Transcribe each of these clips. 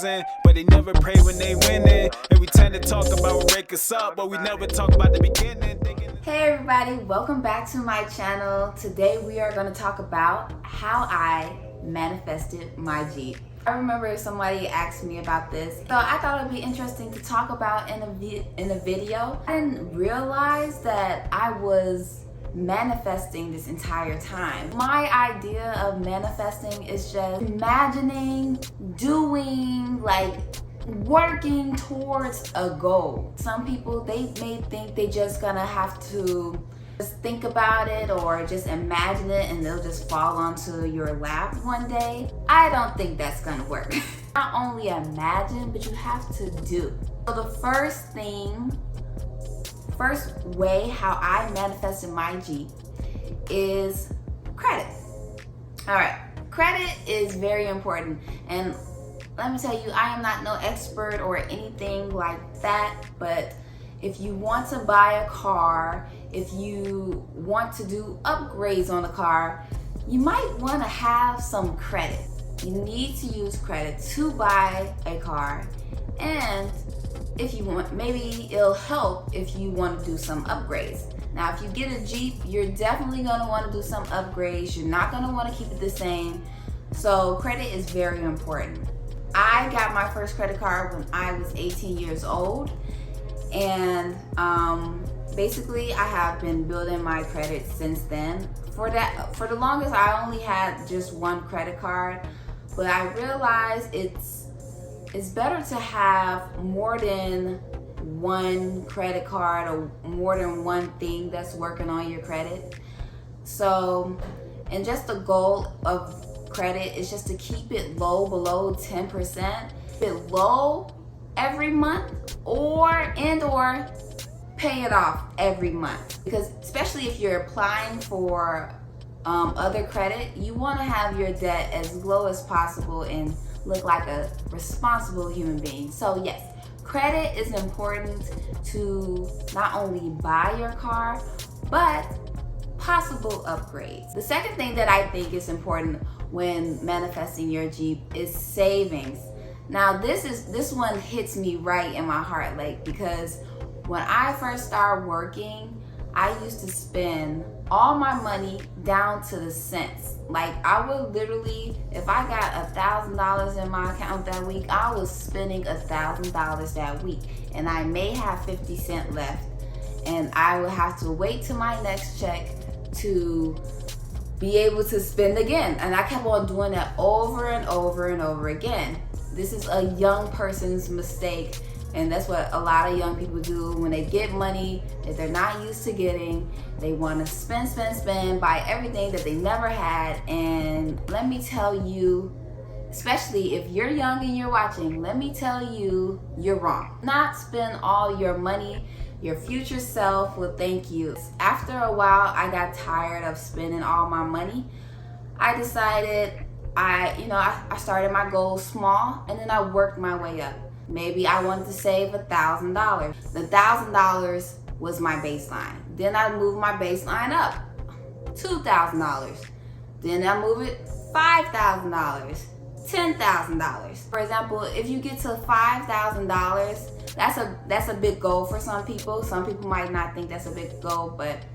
losing, but they never pray when they winning. And we tend to talk about what break us up, but we never talk about the beginning. Hey everybody, welcome back to my channel. Today we are going to talk about how I manifested my Jeep. I remember somebody asked me about this, so I thought it'd be interesting to talk about in a video. I didn't realize that I was manifesting this entire time. My idea of manifesting is just imagining, doing, like working towards a goal. Some people, they may think they just gonna have to just think about it or just imagine it and they'll just fall onto your lap one day. I don't think that's gonna work. Not only imagine, but you have to do. So the first way how I manifested my Jeep is credit. All right, credit is very important, and let me tell you, I am not no expert or anything like that, but if you want to buy a car, if you want to do upgrades on a car, you might want to have some credit. You need to use credit to buy a car, and if you want, maybe it'll help if you want to do some upgrades. Now, if you get a Jeep, you're definitely going to want to do some upgrades. You're not going to want to keep it the same. So credit is very important. I got my first credit card when I was 18 years old, and basically I have been building my credit since then. For the longest, I only had just one credit card, but I realized it's better to have more than one credit card or more than one thing that's working on your credit. So, and just the goal of credit is just to keep it low, below 10%. Keep it low every month, or pay it off every month. Because especially if you're applying for other credit, you want to have your debt as low as possible and look like a responsible human being. So yes, credit is important to not only buy your car, but possible upgrades. The second thing that I think is important when manifesting your Jeep is savings. Now this one hits me right in my heart, like, because when I first started working, I used to spend all my money down to the cents. Like, I would literally, if I got $1,000 in my account that week, I was spending $1,000 that week, and I may have 50 cents left, and I would have to wait till my next check to be able to spend again. And I kept on doing that over and over and over again. This is a young person's mistake, and that's what a lot of young people do when they get money that they're not used to getting. They want to spend, buy everything that they never had. And let me tell you, especially if you're young and you're watching, let me tell you, you're wrong. Not spend all your money. Your future self will thank you. After a while, I got tired of spending all my money. I decided, I started my goals small, and then I worked my way up. Maybe I wanted to save $1,000. The $1,000 was my baseline. Then I moved my baseline up, $2,000. Then I moved it $5,000, $10,000. For example, if you get to $5,000, that's a big goal for some people. Some people might not think that's a big goal, but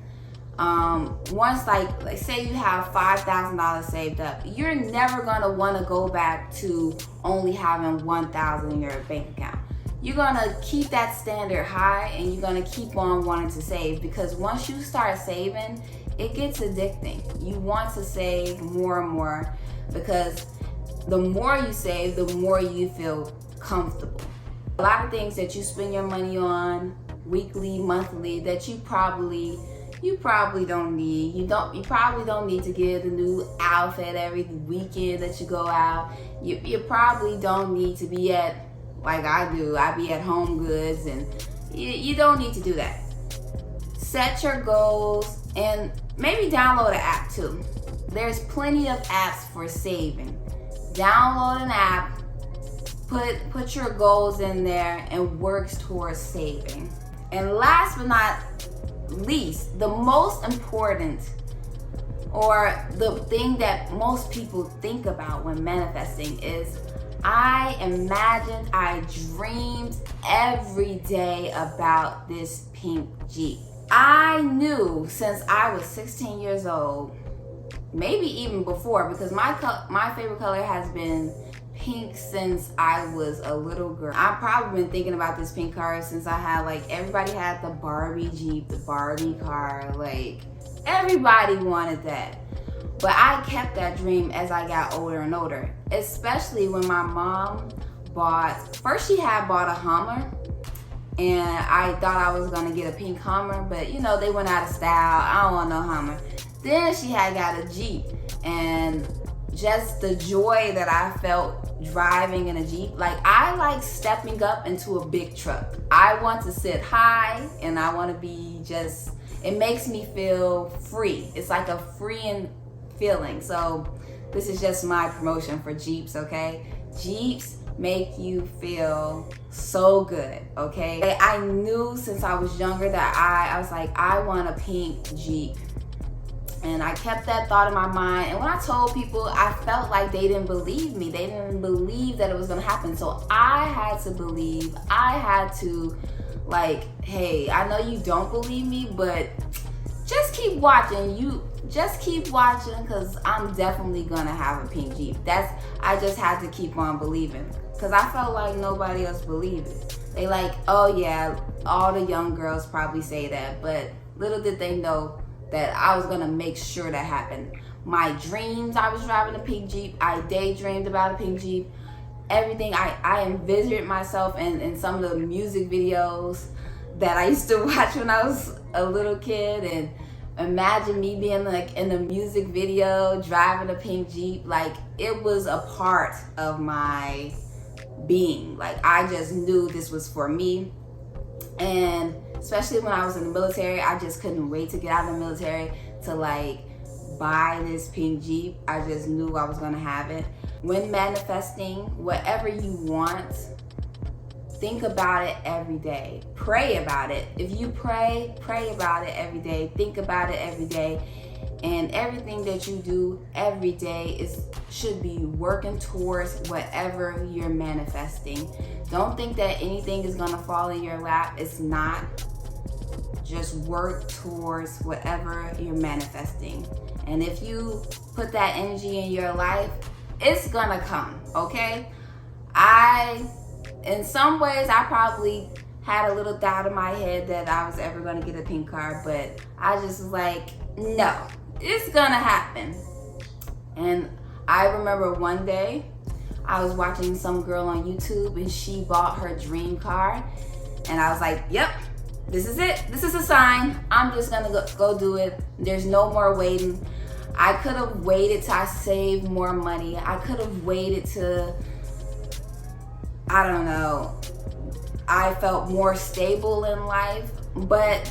once, like say you have $5,000 saved up, you're never gonna want to go back to only having $1,000 in your bank account. You're gonna keep that standard high, and you're gonna keep on wanting to save, because once you start saving, it gets addicting. You want to save more and more, because the more you save, the more you feel comfortable. A lot of things that you spend your money on weekly, monthly, that you probably don't need. You probably don't need to get a new outfit every weekend that you go out. You probably don't need to be at, like I do, I be at Home Goods, and you don't need to do that. Set your goals, and maybe download an app too. There's plenty of apps for saving. Download an app, put your goals in there, and works towards saving. And last but not least, the most important, or the thing that most people think about when manifesting, is I dreamed every day about this pink Jeep. I knew since I was 16 years old, maybe even before, because my favorite color has been pink since I was a little girl. I've probably been thinking about this pink car since I had, like, everybody had the Barbie Jeep, the Barbie car, like, everybody wanted that. But I kept that dream as I got older and older, especially when my mom first she had bought a Hummer, and I thought I was gonna get a pink Hummer, but you know, they went out of style. I don't want no Hummer. Then she had got a Jeep, and just the joy that I felt driving in a Jeep, like, I like stepping up into a big truck. I want to sit high, and I want to be just, it makes me feel free. It's like a freeing feeling. So this is just my promotion for Jeeps, okay? Jeeps make you feel so good, okay? I knew since I was younger that I was like, I want a pink Jeep. And I kept that thought in my mind. And when I told people, I felt like they didn't believe me. They didn't believe that it was gonna happen. So I had to believe. I had to, like, hey, I know you don't believe me, but just keep watching. Just keep watching, because I'm definitely gonna have a pink Jeep. I just had to keep on believing, because I felt like nobody else believed it. They like, oh yeah, all the young girls probably say that, but little did they know that I was gonna make sure that happened. My dreams, I was driving a pink Jeep. I daydreamed about a pink Jeep. Everything, I envisioned myself in some of the music videos that I used to watch when I was a little kid, and imagine me being like in the music video driving a pink Jeep. Like, it was a part of my being. Like, I just knew this was for me. And especially when I was in the military, I just couldn't wait to get out of the military to, like, buy this pink Jeep. I just knew I was gonna have it. When manifesting, whatever you want, think about it every day. Pray about it. If you pray about it every day. Think about it every day. And everything that you do every day should be working towards whatever you're manifesting. Don't think that anything is gonna fall in your lap. It's not. Just work towards whatever you're manifesting. And if you put that energy in your life, it's gonna come, okay? In some ways, I probably had a little doubt in my head that I was ever gonna get a pink car, but I just was like, no, it's gonna happen. And I remember one day, I was watching some girl on YouTube, and she bought her dream car, and I was like, yep, this is it. This is a sign. I'm just gonna go do it. There's no more waiting. I could have waited till I saved more money. I could have waited to, I don't know, I felt more stable in life. But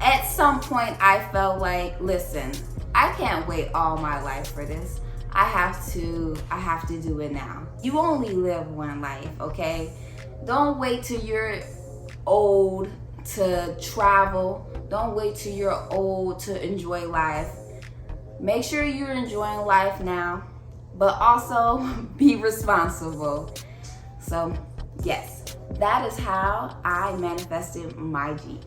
at some point I felt like, listen, I can't wait all my life for this. I have to do it now. You only live one life, okay? Don't wait till you're old to travel. Don't wait till you're old to enjoy life. Make sure you're enjoying life now, but also be responsible. So yes, that is how I manifested my Jeep.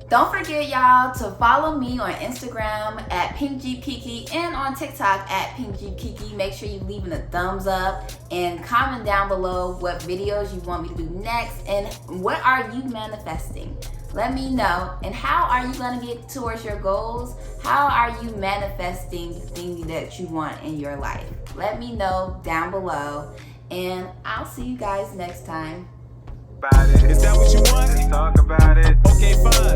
Don't forget, y'all, to follow me on Instagram at PinkJeepKiki and on TikTok at PinkJeepKiki. Make sure you leaving a thumbs up and comment down below what videos you want me to do next and what are you manifesting. Let me know. And how are you going to get towards your goals? How are you manifesting the thing that you want in your life? Let me know down below, and I'll see you guys next time. Is that what you want? Let's talk about it. Okay, fine.